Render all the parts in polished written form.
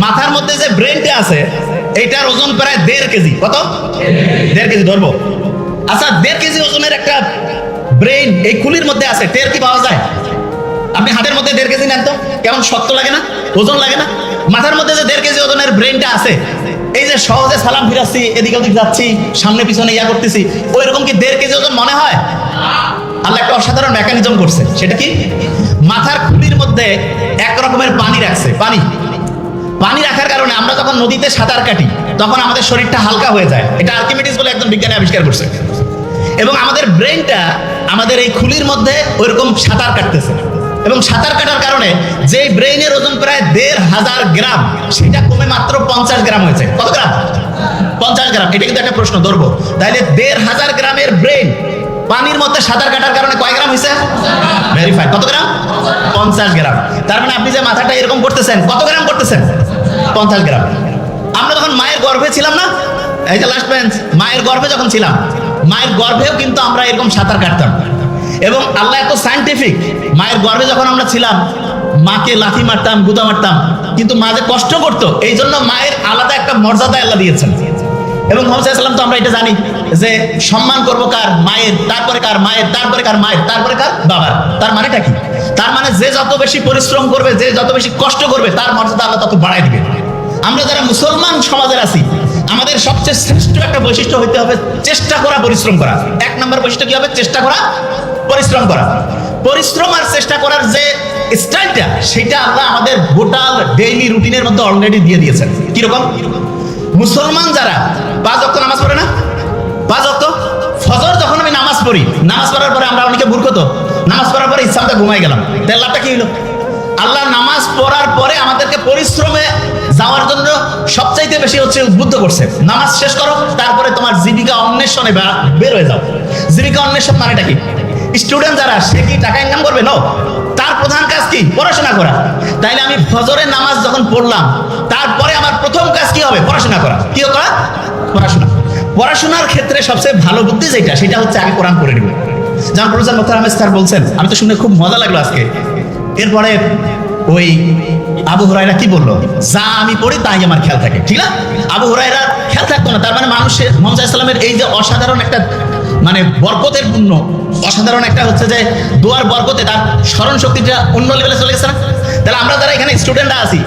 মাথার মধ্যে যে ব্রেনটা আছে এটার ওজন প্রায় 1.5 কেজি। কত? 1.5 কেজি ধরবো। আচ্ছা, 1.5 কেজি ওজনের একটা ব্রেন এই খুলির মধ্যে আছে, টের কি পাওয়া যায়? আপনি হাতের মধ্যে 1.5 কেজি নেন তো, কেমন শক্ত লাগে না? ওজন লাগে না? মাথার মধ্যে যে 1.5 কেজি ওজনের ব্রেনটা আছে, এই যে সহজে সালাম ফিরাচ্ছি, এদিক ওদিক যাচ্ছি, সামনে পিছনে ইয়া করতেছি, ওই রকম কি 1.5 কেজি ওজন মনে হয়? আল্লাহ একটা অসাধারণ মেকানিজম করছে। সেটা কি? মাথার খুলির মধ্যে এক রকমের পানি রাখছে। পানি রাখার কারণে আমরা যখন নদীতে সাঁতার কাটি তখন আমাদের শরীরটা হালকা হয়ে যায়। এটা আর্কিমিডিস বলে একজন বিজ্ঞানী আবিষ্কার করছে। এবং আমাদের ব্রেনটা আমাদের এই খুলির মধ্যে ওইরকম সাঁতার কাটতেছে, এবং সাঁতার কাটার কারণে যে ব্রেইনের ওজন প্রায় 1,500 গ্রাম, সেটা কমে মাত্র 50 গ্রাম হয়েছে। কত গ্রাম? 50 গ্রাম। এটা কিন্তু একটা প্রশ্ন ধরবো। তাহলে 1,500 গ্রামের ব্রেন পানির মধ্যে সাঁতার কাটার কারণে কয় গ্রাম হয়েছে? ভেরিফাই। কত গ্রাম? 50 গ্রাম। তার মানে আপনি যে মাথাটা এরকম করতেছেন, কত গ্রাম করতেছেন? 50 গ্রাম। আমরা যখন মায়ের গর্ভে ছিলাম না, এই যে লাস্ট বেঞ্চ, মায়ের গর্ভে যখন ছিলাম, মায়ের গর্ভেও কিন্তু আমরা এরকম সাঁতার কাটতাম। এবং আল্লাহ এত সায়েন্টিফিক, মায়ের গর্ভে যখন আমরা ছিলাম মাকে লাথি মারতাম, গুদা মারতাম, কিন্তু মা যে কষ্ট করতো, এই জন্য মায়ের আলাদা একটা মর্যাদা আল্লাহ দিয়েছেন। এবং মুহাম্মদ সাল্লাল্লাহু আলাইহি ওয়াসাল্লাম তো আমরা এটা জানি যে সম্মান করবো কার? মায়ের, তারপরে কার? মায়ের, তারপরে কার? মায়ের, তারপরে কার? বাবার। তার মানেটা কি? তার মানে যে যত বেশি পরিশ্রম করবে, যে যত বেশি কষ্ট করবে, তার মর্যাদা আল্লাহ তত বাড়ায় দিবে। আমরা যারা মুসলমান সমাজের আছি, আমাদের সবচেয়ে শ্রেষ্ঠ একটা বৈশিষ্ট্য হইতে হবে চেষ্টা করা, পরিশ্রম করা। 1 নম্বর বৈশিষ্ট্য কি হবে? চেষ্টা করা, পরিশ্রম করা। পরিশ্রম আর চেষ্টা করার যে স্টাইলটা, সেটা আল্লাহ আমাদের গোটা ডেইলি রুটিনের মধ্যে অলরেডি দিয়ে দিয়েছেন। কিরকম? মুসলমান যারা 5 ওয়াক্ত নামাজ পড়ে না, 5 ওয়াক্ত ফজর যখন আমি নামাজ পড়ি, নামাজ পড়ার পরে আমরা অনেকে মূর্খ তো, নামাজ পড়ার পরে ইচ্ছামতো ঘুমাই গেলাম, তার লাভটা কি হলো? আল্লাহ নামাজ পড়ার পরে আমাদেরকে পরিশ্রমে যাওয়ার জন্য সবচাইতে বেশি হচ্ছে উদ্বুদ্ধ করছে। নামাজ শেষ করো, তারপরে তোমার জীবিকা অন্বেষণে বের হয়ে যাও। জীবিকা অন্বেষণ মানেটা কি? স্টুডেন্ট যারা, সে কি টাকা ইনকাম করবে? নো, তার প্রধান কাজ কি? পড়াশোনা করা। তাইলে আমি ফজরের নামাজ যখন পড়লাম, তারপরে আমার প্রথম কাজ কি হবে? পড়াশোনা করা। কি করা? পড়াশোনা। পড়াশোনার ক্ষেত্রে সবচেয়ে ভালো বুদ্ধি যেটা, সেটা হচ্ছে আগে কোরআন পড়ে নিব। যেমন প্রফেসর মোখতার আহমেদ স্যার বলছেন, আমি তো শুনে খুব মজা লাগলো আজকে। এরপরে ওই আবু হুরায়রা কি বললো? যা আমি পড়ি তাই আমার খেয়াল থাকে। ঠিক না? আবু হুরায়রা খেয়াল থাকতো না। তার মানে মানুষের, মুহাম্মদ সাল্লাল্লাহু আলাইহি ওয়াসাল্লামের এই যে অসাধারণ একটা মানে বরকতের পূর্ণ, অসাধারণ একটা হচ্ছে যে দোয়ার বরকতে তার স্মরণ শক্তিটা অন্য লেভেলে চলে গেছে না? তাহলে আমরা যারা এখানে স্টুডেন্টরা আছি,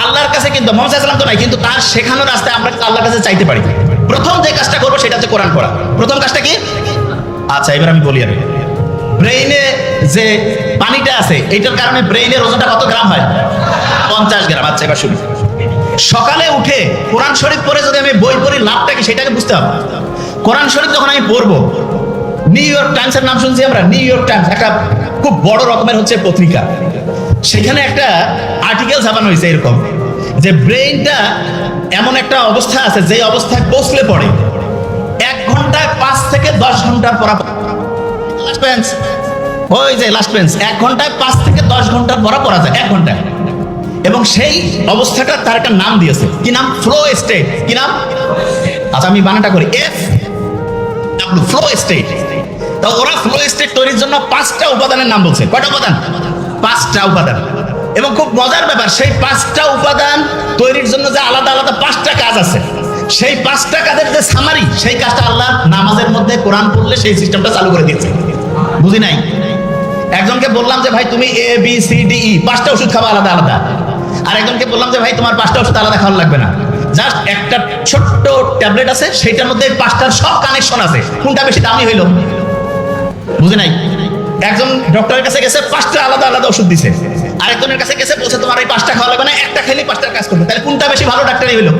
আল্লাহর কাছে কিন্তু মুহাম্মদ সাল্লাল্লাহু আলাইহি ওয়াসাল্লাম তো নাই, কিন্তু তার শেখানোর রাস্তায় আমরা আল্লাহর কাছে চাইতে পারি। প্রথম যে কাজটা করবো সেটা হচ্ছে কোরআন পড়া। প্রথম কাজটা কি? আচ্ছা, এবার আমি বলি। আমি ব্রেইনে যে পানিটা আছে, এটার কারণে ব্রেইনের ওজনটা কত গ্রাম হয়? 50 গ্রাম। আচ্ছা, এবার শুনি। সকালে উঠে কোরআন শরীফ পড়ে যদি আমি বই পড়ি, লাভটা কি সেটাকে বুঝতে হবে। কোরআন শরীফ যখন আমি পড়বো, নিউ ইয়র্ক টাইমসের নাম শুনছি আমরা। নিউ ইয়র্ক টাইমস একটা খুব বড় রকমের হচ্ছে পত্রিকা। সেখানে একটা আর্টিকেল ছাপানো হয়েছে এরকম যে ব্রেইনটা এমন একটা অবস্থা আছে, যে অবস্থায় পৌঁছলে পড়ে 1 ঘন্টায় 5 থেকে 10 ঘন্টার পড়া। লাস্ট বেঞ্চ, ওই যে লাস্ট বেঞ্চ, 1 ঘন্টায় 5 থেকে 10 ঘন্টার পড়া যায়। 1 ঘন্টায়। এবং সেই অবস্থাটা তার একটা নাম দিয়েছে। কি নাম? Flow state. কি নাম? আচ্ছা, আমি বানানটা করি, এফ ডাব্লিউ, ফ্লো স্টেট। তো ওরা ফ্লো স্টেট তৈরির জন্য 5টা উপাদানের নাম বলছে। কয়টা উপাদান? 5টা উপাদান। এবং খুব মজার ব্যাপার, সেই 5টা উপাদান তৈরির জন্য যে আলাদা আলাদা 5টা কাজ আছে, সেই 5টা কাজের যে সামারি, সেই কাজটা আল্লাহ নামাজের মধ্যে কোরআন পড়লে সেই সিস্টেমটা চালু করে দিয়েছে। বুঝি নাই? একজনকে বললাম যে ভাই তুমি A B C D E 5টা ওষুধ খাবা আলাদা আলাদা, আর একজনকে বললাম যে ভাই তোমার 5টা ওষুধ আলাদা খাওয়া লাগবে না, জাস্ট একটা ছোট্ট ট্যাবলেট আছে, সেইটার মধ্যে 5টার সব কানেকশন আছে, কোনটা বেশি দামি হইল? বুঝি নাই? একজন ডক্টরের কাছে গেছে, 5টা আলাদা আলাদা ওষুধ দিছে। আরেকজনের কাছে গেছে, বলছে তোমার এই 5টা খাওয়া লাগবে না, একটা খেলে 5টার কাজ করবে। তাহলে কোনটা বেশি ভালো ডাক্তারই হইলো?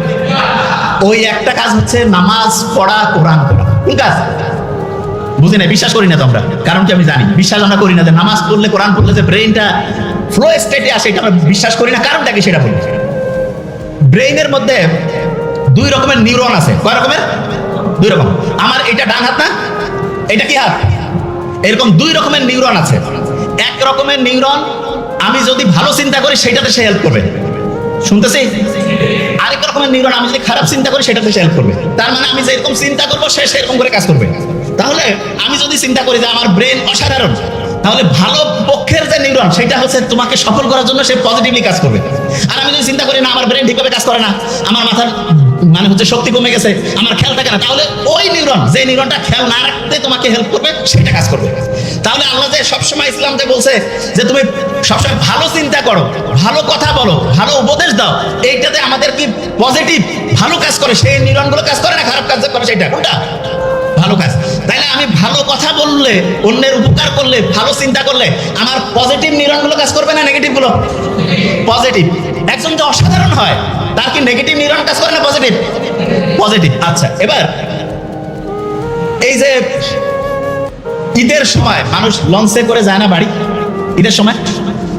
ওই একটা কাজ হচ্ছে নামাজ পড়া, কোরআন পড়া। কোন কাজ? বুঝি না? বিশ্বাস করি না তোমরা। কারণ কি? আমি জানি বিশ্বাস আমরা করি না যে নামাজ পড়লে, কোরআন পড়লে যে ব্রেইনটা ফ্লো স্টেটে আসে, এটা আমরা বিশ্বাস করি না। কারণটা কি সেটা বলি। ব্রেইনের মধ্যে 2 রকমের নিউরন আছে। কয় রকমের? 2 রকম। আমার এটা ডান হাত না, এটা কি হাত? এরকম 2 রকমের নিউরন আছে। এক রকমের নিউরন আমি যদি ভালো চিন্তা করি সেটাতে সে হেল্প করবে, শুনতেছি? আরেক রকমের নিউরন আমি যদি খারাপ চিন্তা করি সেটাতে সে হেল্প করবে। তার মানে আমি যেরকম চিন্তা করবো সে সেরকম করে কাজ করবে। তাহলে আমি যদি চিন্তা করি যে আমার ব্রেন অসাধারণ, তাহলে ভালো পক্ষের যে নিউরন সেটা হচ্ছে তোমাকে সফল করার জন্য সে পজিটিভলি কাজ করবে। আর আমি যদি চিন্তা করি না আমার ব্রেন ঠিকভাবে কাজ করে না, আমার মাথার মানে হচ্ছে শক্তি কমে গেছে, আমার খেয়াল থাকে না, তাহলে ওই নিউরন যে নিউরনটা খেয়াল না রাখতে তোমাকে হেল্প করবে সেটা কাজ করবে। তাহলে আল্লাহ যে সবসময় ইসলাম যে বলছে যে তুমি সবসময় ভালো চিন্তা করো, ভালো কথা বলো, ভালো উপদেশ দাও, এইটাতে আমাদের কি পজিটিভ ভালো কাজ করে, সেই নিউরনগুলো কাজ করে না খারাপ কাজ করে, সেটা কোনটা ভালো কাজ। তাইলে আমি ভালো কথা বললে, অন্যের উপকার করলে, ভালো চিন্তা করলে আমার পজিটিভ নিউরনগুলো কাজ করবে না নেগেটিভ গুলো? পজিটিভ। একজন যে অসাধারণ হয় তার কি নেগেটিভ নিউরন কাজ করে না পজিটিভ? পজিটিভ। আচ্ছা, এবার এই যে ঈদের সময় মানুষ লঞ্চে করে যায় না বাড়ি, ঈদের সময়?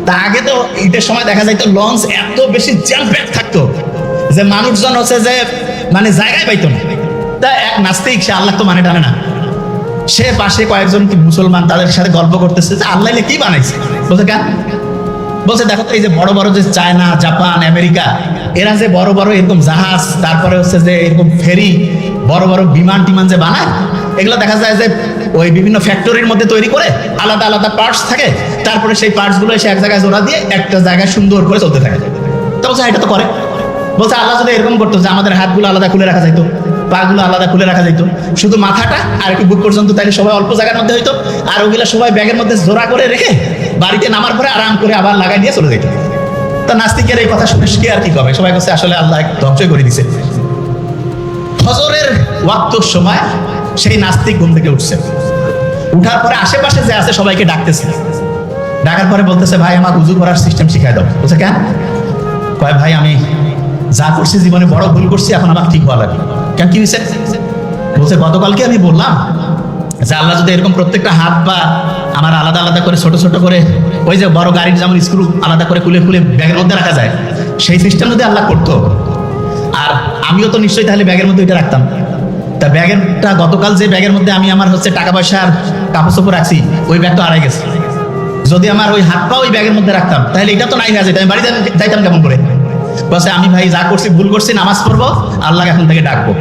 তা আগে তো ঈদের সময় দেখা যাইতো লঞ্চ এত বেশি জ্যাম প্যাক থাকতো যে মানুষজন হচ্ছে যে মানে জায়গায় পাইতো না। তা এক নাস্তিক, সে আল্লাহ তো মানে টানে না, সে পাশে কয়েকজন কি মুসলমান তাদের সাথে গল্প করতেছে যে আল্লাহ কি বানাইছে। বলছে কেন? বলছে দেখো তো এই যে বড় বড় যে চায়না, জাপান, আমেরিকা, এরা যে বড় বড় এরকম জাহাজ, তারপরে হচ্ছে যে এরকম ফেরি, বড় বড় বিমান টিমান যে বানায়, এগুলো দেখা যায় যে ওই বিভিন্ন ফ্যাক্টরির মধ্যে তৈরি করে আলাদা আলাদা পার্টস থাকে, তারপরে সেই পার্টস গুলো এসে এক জায়গায় জোড়া দিয়ে একটা জায়গায় সুন্দর করে চলতে থাকে। তো বলছে এটা তো করে। বলছে আল্লাহ যদি এরকম করতো যে আমাদের হাতগুলো আলাদা খুলে রাখা যাইতো, পাগুলো আলাদা খুলে রাখা যাইতো, শুধু মাথাটা আর একটু বুক পর্যন্ত, তাইলে সবাই অল্প জায়গার মধ্যে হইতো, আর ওগুলা সবাই ব্যাগের মধ্যে জোড়া করে রেখে বাড়িতে নামার পরে আরাম করে আবার লাগাই দিয়ে চলে যেত। তা নাস্তিকের এই কথা শুনে কে আর কি করবে? সবাই কাছে আসলে আল্লাহ ধ্বংসই করে দিছে। ফজরের ওয়াক্তর সময় সেই নাস্তিক ঘুম থেকে উঠছে, উঠার পরে আশেপাশে যে আছে সবাইকে ডাকতেছে, ডাকার পরে বলতেছে ভাই আমার উযু করার সিস্টেম শিখাই দাও। বলছে কেন? কয় ভাই আমি যা করছি জীবনে বড় ভুল করছি, এখন আমার ঠিক হওয়া লাগবে। কেন, কি হয়েছে? বলছে গতকালকে আমি বললাম যে আল্লাহ যদি এরকম প্রত্যেকটা হাত পা আমার আলাদা আলাদা করে ছোট ছোট করে, ওই যে বড় গাড়ির যেমন স্ক্রু আলাদা করে খুলে খুলে ব্যাগের মধ্যে রাখা যায়, সেই সিস্টেম যদি আল্লাহ করতো, আর আমিও তো নিশ্চয়ই তাহলে ব্যাগের মধ্যে এটা রাখতাম। তা ব্যাগেরটা গতকাল যে ব্যাগের মধ্যে আমি আমার হচ্ছে টাকা পয়সা আর কাপড় চোপড় রাখছি, ওই ব্যাগ তো হারাই গেছে। যদি আমার ওই হাত পা ওই ব্যাগের মধ্যে রাখতাম তাহলে এটা তো নাই হয়ে যেত, আমি বাড়িতে যাইতাম কেমন করে? বলছে আমি ভাই যা করছি ভুল করছি, নামাজ পড়বো, আল্লাহ এখন থেকে ডাকবো।